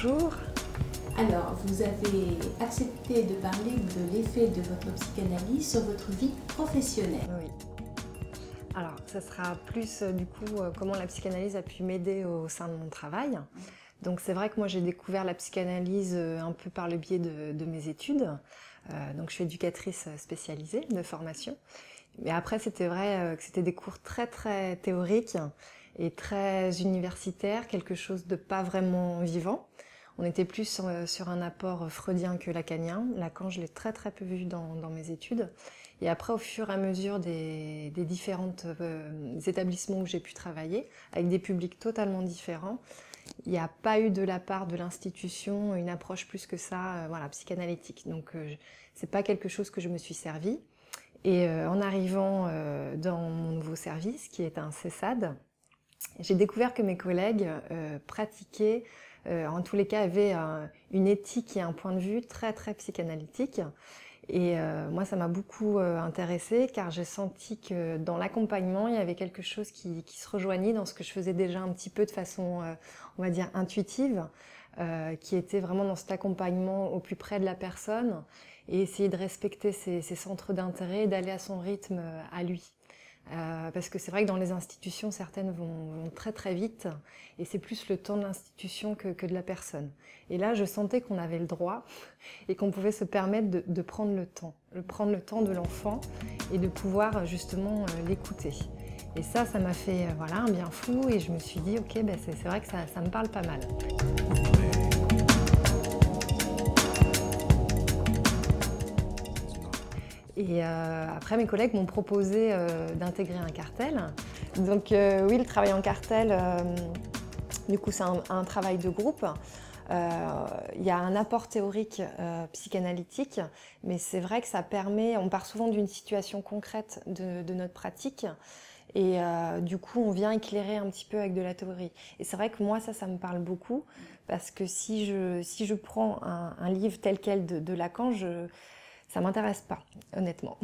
bonjour. Alors, vous avez accepté de parler de l'effet de votre psychanalyse sur votre vie professionnelle. Oui. Alors, ça sera plus comment la psychanalyse a pu m'aider au sein de mon travail. Donc c'est vrai que moi j'ai découvert la psychanalyse un peu par le biais de mes études. Donc je suis éducatrice spécialisée de formation. Mais après c'était vrai que c'était des cours très très théoriques et très universitaires, quelque chose de pas vraiment vivant. On était plus sur un apport freudien que lacanien. Lacan, je l'ai très très peu vu dans mes études. Et après, au fur et à mesure des différents établissements où j'ai pu travailler, avec des publics totalement différents, il n'y a pas eu de la part de l'institution une approche plus que ça, voilà, psychanalytique. Donc, c'est pas quelque chose que je me suis servi. Et en arrivant dans mon nouveau service, qui est un CESAD, j'ai découvert que mes collègues pratiquaient, en tous les cas, avaient une éthique et un point de vue très très psychanalytique. Et moi, ça m'a beaucoup intéressée car j'ai senti que dans l'accompagnement, il y avait quelque chose qui se rejoignait dans ce que je faisais déjà un petit peu de façon, on va dire, intuitive, qui était vraiment dans cet accompagnement au plus près de la personne et essayer de respecter ses centres d'intérêt et d'aller à son rythme à lui. Parce que c'est vrai que dans les institutions, certaines vont très très vite et c'est plus le temps de l'institution que de la personne. Et là, je sentais qu'on avait le droit et qu'on pouvait se permettre de prendre le temps de l'enfant et de pouvoir justement l'écouter. Et ça m'a fait voilà, un bien fou et je me suis dit, ok, ben c'est vrai que ça me parle pas mal. Et après, mes collègues m'ont proposé d'intégrer un cartel. Donc oui, le travail en cartel, du coup, c'est un travail de groupe. Il y a un apport théorique psychanalytique, mais c'est vrai que ça permet, on part souvent d'une situation concrète de notre pratique, et du coup, on vient éclairer un petit peu avec de la théorie. Et c'est vrai que moi, ça me parle beaucoup, parce que si je prends un livre tel quel de Lacan, ça m'intéresse pas, honnêtement.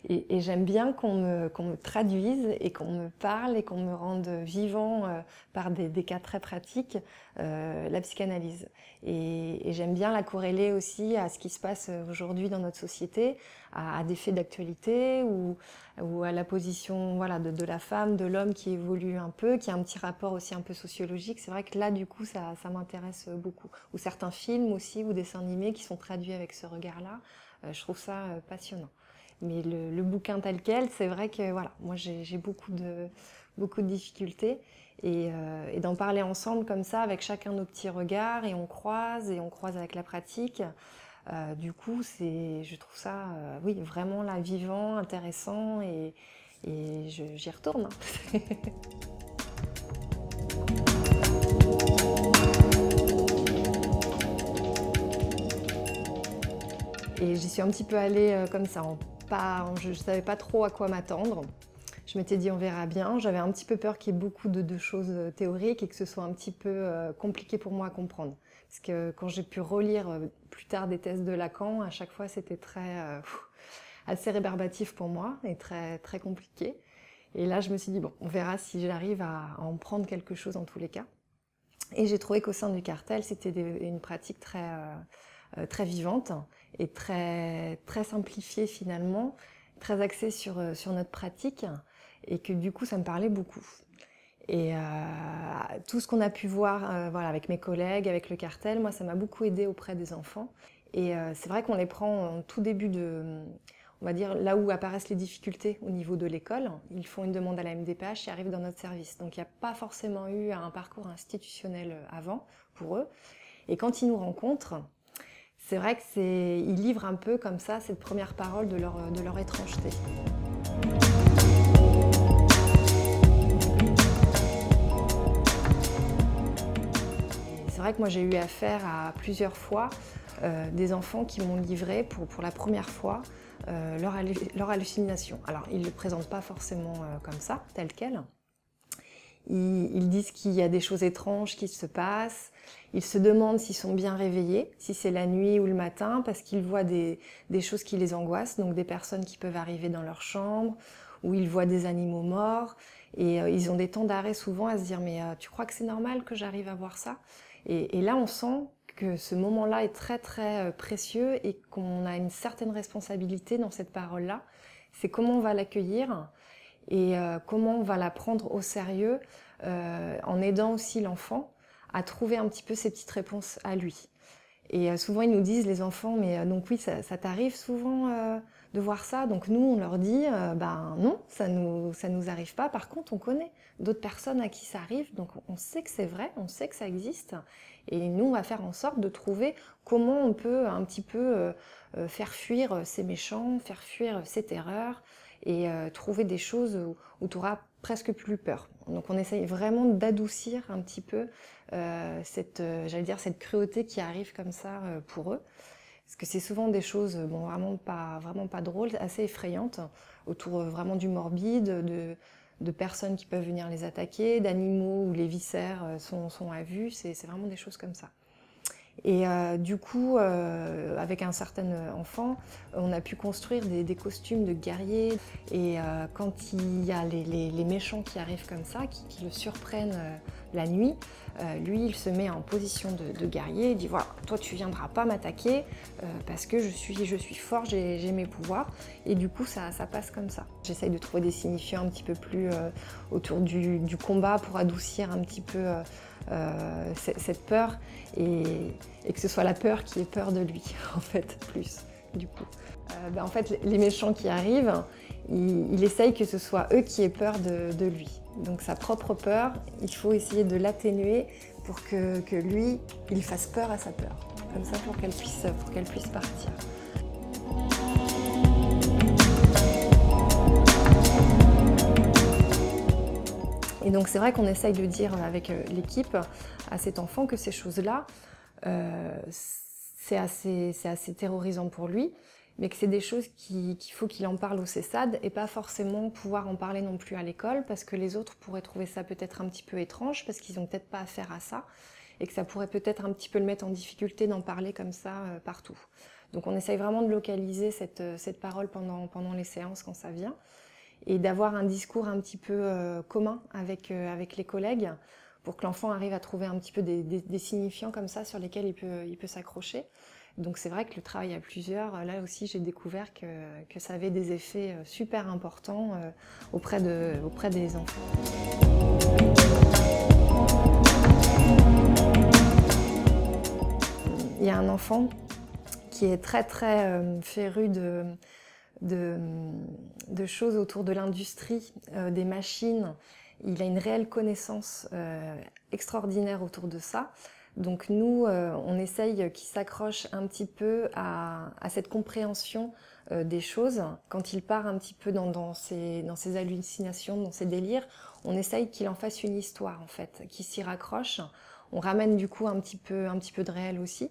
Et j'aime bien qu'on me traduise et qu'on me parle et qu'on me rende vivant par des cas très pratiques la psychanalyse. Et j'aime bien la corréler aussi à ce qui se passe aujourd'hui dans notre société, à des faits d'actualité ou à la position voilà, de la femme, de l'homme qui évolue un peu, qui a un petit rapport aussi un peu sociologique. C'est vrai que là, du coup, ça m'intéresse beaucoup. Ou certains films aussi, ou dessins animés qui sont traduits avec ce regard-là. Je trouve ça passionnant. Mais le bouquin tel quel, c'est vrai que voilà, moi j'ai beaucoup de difficultés et d'en parler ensemble comme ça, avec chacun nos petits regards et on croise avec la pratique. Du coup, je trouve ça oui, vraiment là, vivant, intéressant et j'y retourne. Hein. Et j'y suis un petit peu allée comme ça, je ne savais pas trop à quoi m'attendre. Je m'étais dit on verra bien. J'avais un petit peu peur qu'il y ait beaucoup de choses théoriques et que ce soit un petit peu compliqué pour moi à comprendre. Parce que quand j'ai pu relire plus tard des thèses de Lacan, à chaque fois c'était assez rébarbatif pour moi et très, très compliqué. Et là je me suis dit bon, on verra si j'arrive à en prendre quelque chose en tous les cas. Et j'ai trouvé qu'au sein du cartel, c'était une pratique très vivante et très, très simplifiée finalement, très axée sur notre pratique et que du coup ça me parlait beaucoup. Et tout ce qu'on a pu voir voilà, avec mes collègues, avec le cartel, moi ça m'a beaucoup aidé auprès des enfants. Et c'est vrai qu'on les prend en tout début on va dire là où apparaissent les difficultés au niveau de l'école. Ils font une demande à la MDPH et arrivent dans notre service. Donc il n'y a pas forcément eu un parcours institutionnel avant pour eux. Et quand ils nous rencontrent, c'est vrai qu'ils livrent un peu comme ça cette première parole de leur étrangeté. C'est vrai que moi j'ai eu affaire à plusieurs fois des enfants qui m'ont livré pour la première fois leur hallucination. Alors ils ne le présentent pas forcément comme ça, tel quel. Ils disent qu'il y a des choses étranges qui se passent. Ils se demandent s'ils sont bien réveillés, si c'est la nuit ou le matin, parce qu'ils voient des choses qui les angoissent, donc des personnes qui peuvent arriver dans leur chambre, ou ils voient des animaux morts. Et ils ont des temps d'arrêt souvent à se dire « mais tu crois que c'est normal que j'arrive à voir ça ?» Et là, on sent que ce moment-là est très très précieux et qu'on a une certaine responsabilité dans cette parole-là. C'est comment on va l'accueillir et comment on va la prendre au sérieux en aidant aussi l'enfant à trouver un petit peu ses petites réponses à lui. Et souvent, ils nous disent, les enfants, mais donc oui, ça t'arrive souvent de voir ça? Donc nous, on leur dit, ben non, ça nous arrive pas. Par contre, on connaît d'autres personnes à qui ça arrive, donc on sait que c'est vrai, on sait que ça existe. Et nous, on va faire en sorte de trouver comment on peut un petit peu faire fuir ces méchants, faire fuir ces terreurs, et trouver des choses où tu auras presque plus peur. Donc on essaye vraiment d'adoucir un petit peu j'allais dire, cette cruauté qui arrive comme ça pour eux. Parce que c'est souvent des choses bon, vraiment pas drôles, assez effrayantes, autour vraiment du morbide, de personnes qui peuvent venir les attaquer, d'animaux où les viscères sont à vue, c'est vraiment des choses comme ça. Et du coup, avec un certain enfant, on a pu construire des costumes de guerriers. Et quand il y a les méchants qui arrivent comme ça, qui le surprennent la nuit, lui, il se met en position de guerrier. Il dit, voilà, toi, tu viendras pas m'attaquer parce que je suis fort, j'ai mes pouvoirs. Et du coup, ça passe comme ça. J'essaye de trouver des signifiants un petit peu plus autour du combat pour adoucir un petit peu cette peur et que ce soit la peur qui ait peur de lui, en fait, plus, du coup. En fait, les méchants qui arrivent, il essaye que ce soit eux qui aient peur de lui. Donc sa propre peur, il faut essayer de l'atténuer pour que lui, il fasse peur à sa peur. Comme ça, pour qu'elle puisse partir. Et donc c'est vrai qu'on essaye de dire avec l'équipe à cet enfant que ces choses-là, c'est assez terrorisant pour lui, mais que c'est des choses qu'il faut qu'il en parle au CESAD et pas forcément pouvoir en parler non plus à l'école parce que les autres pourraient trouver ça peut-être un petit peu étrange parce qu'ils n'ont peut-être pas affaire à ça et que ça pourrait peut-être un petit peu le mettre en difficulté d'en parler comme ça partout. Donc on essaye vraiment de localiser cette parole pendant les séances quand ça vient et d'avoir un discours un petit peu commun avec les collègues pour que l'enfant arrive à trouver un petit peu des signifiants comme ça sur lesquels il peut s'accrocher. Donc c'est vrai que le travail à plusieurs, là aussi j'ai découvert que ça avait des effets super importants auprès des enfants. Il y a un enfant qui est très très féru de choses autour de l'industrie, des machines. Il a une réelle connaissance extraordinaire autour de ça. Donc nous, on essaye qu'il s'accroche un petit peu à cette compréhension des choses. Quand il part un petit peu dans ses hallucinations, dans ses délires, on essaye qu'il en fasse une histoire en fait, qu'il s'y raccroche. On ramène du coup un petit peu de réel aussi.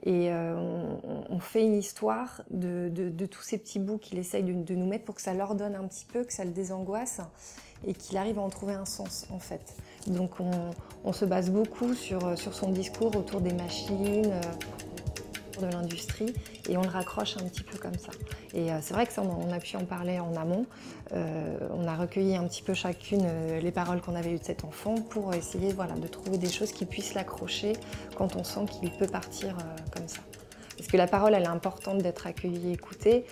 Et on fait une histoire de tous ces petits bouts qu'il essaye de nous mettre pour que ça l'ordonne un petit peu, que ça le désangoisse et qu'il arrive à en trouver un sens en fait. Donc on se base beaucoup sur son discours autour des machines, de l'industrie et on le raccroche un petit peu comme ça. Et c'est vrai que ça, on a pu en parler en amont. On a recueilli un petit peu chacune les paroles qu'on avait eues de cet enfant pour essayer voilà, de trouver des choses qui puissent l'accrocher quand on sent qu'il peut partir comme ça. Parce que la parole, elle est importante d'être accueillie et écoutée,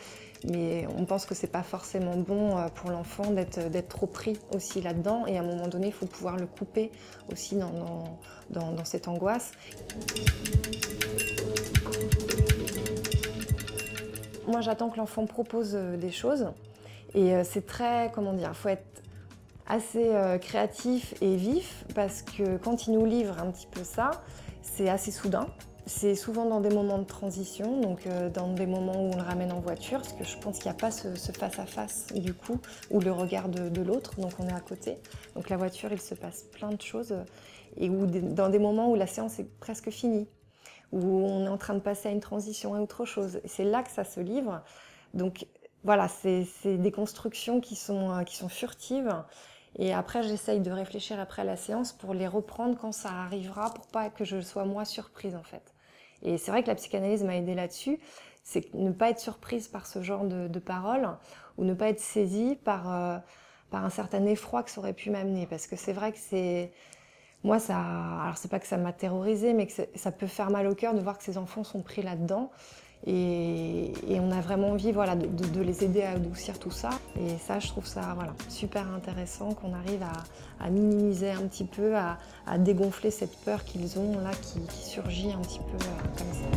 mais on pense que c'est pas forcément bon pour l'enfant d'être trop pris aussi là-dedans. Et à un moment donné, il faut pouvoir le couper aussi dans cette angoisse. Moi, j'attends que l'enfant propose des choses. Et c'est très, comment dire, faut être assez créatif et vif parce que quand il nous livre un petit peu ça, c'est assez soudain. C'est souvent dans des moments de transition, donc dans des moments où on le ramène en voiture, parce que je pense qu'il n'y a pas ce face-à-face du coup, ou le regard de l'autre, donc on est à côté. Donc la voiture, il se passe plein de choses, et dans des moments où la séance est presque finie, où on est en train de passer à une transition à autre chose. C'est là que ça se livre. Donc voilà, c'est des constructions qui sont furtives. Et après, j'essaye de réfléchir après la séance pour les reprendre quand ça arrivera, pour pas que je sois moi surprise en fait. Et c'est vrai que la psychanalyse m'a aidée là-dessus, c'est ne pas être surprise par ce genre de paroles ou ne pas être saisie par un certain effroi que ça aurait pu m'amener. Parce que c'est vrai que Moi, alors c'est pas que ça m'a terrorisée, mais que ça peut faire mal au cœur de voir que ces enfants sont pris là-dedans. Et on a vraiment envie, voilà, de les aider à adoucir tout ça. Et ça, je trouve ça, voilà, super intéressant qu'on arrive à minimiser un petit peu, à dégonfler cette peur qu'ils ont là, qui surgit un petit peu comme ça.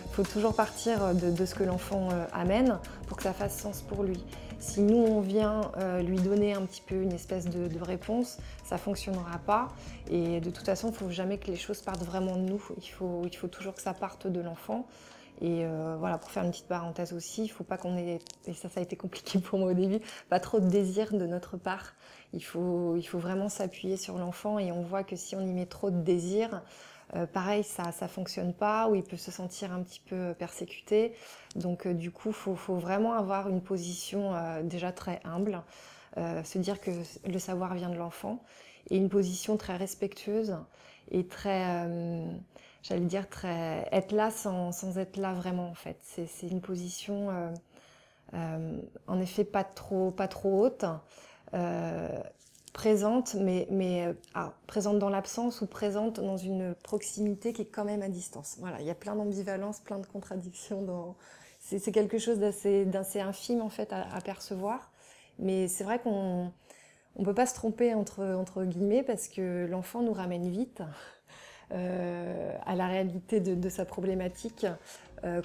Il faut toujours partir de ce que l'enfant amène pour que ça fasse sens pour lui. Si nous, on vient lui donner un petit peu une espèce de réponse, ça ne fonctionnera pas. Et de toute façon, il ne faut jamais que les choses partent vraiment de nous. Il faut toujours que ça parte de l'enfant. Et voilà, pour faire une petite parenthèse aussi, il ne faut pas qu'on ait, et ça a été compliqué pour moi au début, pas trop de désir de notre part. Il faut vraiment s'appuyer sur l'enfant et on voit que si on y met trop de désir, pareil, ça ne fonctionne pas, ou il peut se sentir un petit peu persécuté. Donc du coup, il faut vraiment avoir une position déjà très humble, se dire que le savoir vient de l'enfant, et une position très respectueuse et très, j'allais dire, être là sans être là vraiment en fait. C'est une position en effet pas trop haute, présente, mais présente dans l'absence ou présente dans une proximité qui est quand même à distance. Voilà, il y a plein d'ambivalences, plein de contradictions. C'est quelque chose d'assez infime en fait à percevoir, mais c'est vrai qu'on ne peut pas se tromper entre guillemets parce que l'enfant nous ramène vite à la réalité de sa problématique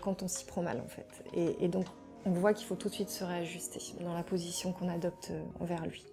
quand on s'y prend mal en fait. Et donc on voit qu'il faut tout de suite se réajuster dans la position qu'on adopte envers lui.